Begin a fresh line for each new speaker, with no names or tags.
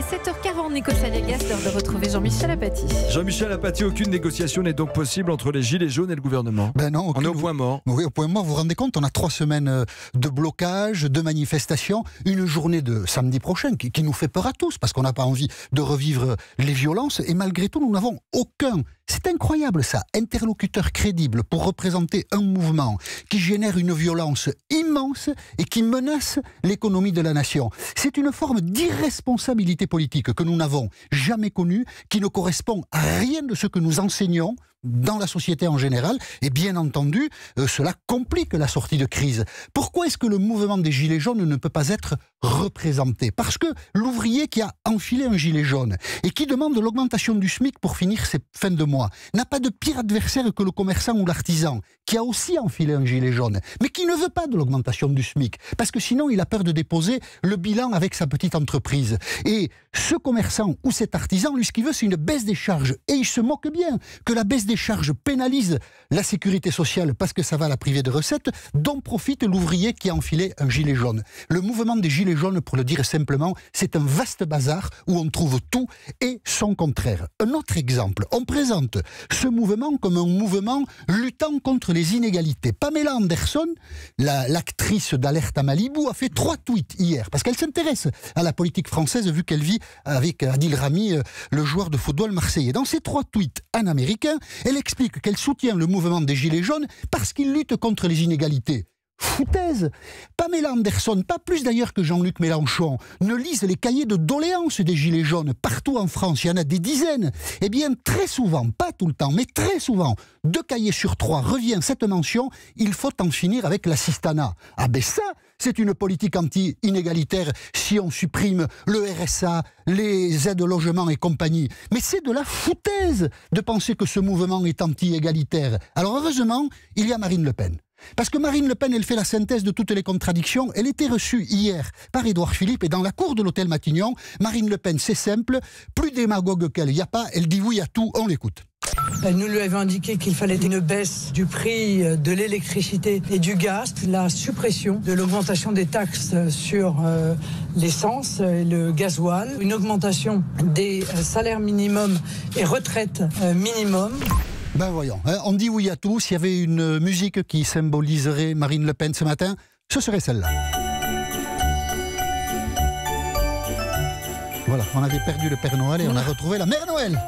7h40, Nico Saliagas, l'heure de retrouver Jean-Michel Apathy.
Jean-Michel Apathy, aucune négociation n'est donc possible entre les Gilets jaunes et le gouvernement.
Ben non,
on est au point mort.
Oui, au point mort, vous vous rendez compte, on a 3 semaines de blocage, de manifestations, une journée de samedi prochain qui nous fait peur à tous, parce qu'on n'a pas envie de revivre les violences, et malgré tout, nous n'avons aucun, c'est incroyable ça, interlocuteur crédible pour représenter un mouvement qui génère une violence immense et qui menace l'économie de la nation. C'est une forme d'irresponsabilité politique que nous n'avons jamais connue, qui ne correspond à rien de ce que nous enseignons dans la société en général, et bien entendu, cela complique la sortie de crise. Pourquoi est-ce que le mouvement des Gilets jaunes ne peut pas être représenté? Parce que l'ouvrier qui a enfilé un gilet jaune et qui demande l'augmentation du SMIC pour finir ses fins de mois n'a pas de pire adversaire que le commerçant ou l'artisan qui a aussi enfilé un gilet jaune, mais qui ne veut pas de l'augmentation du SMIC, parce que sinon il a peur de déposer le bilan avec sa petite entreprise. Et ce commerçant ou cet artisan, lui, ce qu'il veut, c'est une baisse des charges. Et il se moque bien que la baisse des charges pénalise la sécurité sociale parce que ça va la priver de recettes, dont profite l'ouvrier qui a enfilé un gilet jaune. Le mouvement des Gilets jaunes, pour le dire simplement, c'est un vaste bazar où on trouve tout et son contraire. Un autre exemple, on présente ce mouvement comme un mouvement luttant contre les inégalités. Pamela Anderson, l'actrice d'Alerte à Malibu, a fait 3 tweets hier, parce qu'elle s'intéresse à la politique française vu qu'elle vit avec Adil Rami, le joueur de football marseillais. Dans ces 3 tweets en américain, elle explique qu'elle soutient le mouvement des Gilets jaunes parce qu'il lutte contre les inégalités. Foutaise! Pamela Anderson, pas plus d'ailleurs que Jean-Luc Mélenchon, ne lise les cahiers de doléances des Gilets jaunes. Partout en France, il y en a des dizaines. Eh bien, très souvent, pas tout le temps, mais très souvent, 2 cahiers sur 3 revient cette mention: il faut en finir avec l'assistanat. Ah ben ça, c'est une politique anti-inégalitaire si on supprime le RSA, les aides au logement et compagnie. Mais c'est de la foutaise de penser que ce mouvement est anti-égalitaire. Alors heureusement, il y a Marine Le Pen. Parce que Marine Le Pen, elle fait la synthèse de toutes les contradictions. Elle était reçue hier par Édouard Philippe et dans la cour de l'hôtel Matignon, Marine Le Pen, c'est simple, plus démagogue qu'elle, il n'y a pas, elle dit oui à tout, on l'écoute.
Nous lui avions indiqué qu'il fallait une baisse du prix de l'électricité et du gaz, la suppression de l'augmentation des taxes sur l'essence et le gasoil, une augmentation des salaires minimums et retraites minimum.
Ben voyons, hein, on dit oui à tout. S'il y avait une musique qui symboliserait Marine Le Pen ce matin, ce serait celle-là. Voilà, on avait perdu le Père Noël et on a retrouvé la Mère Noël.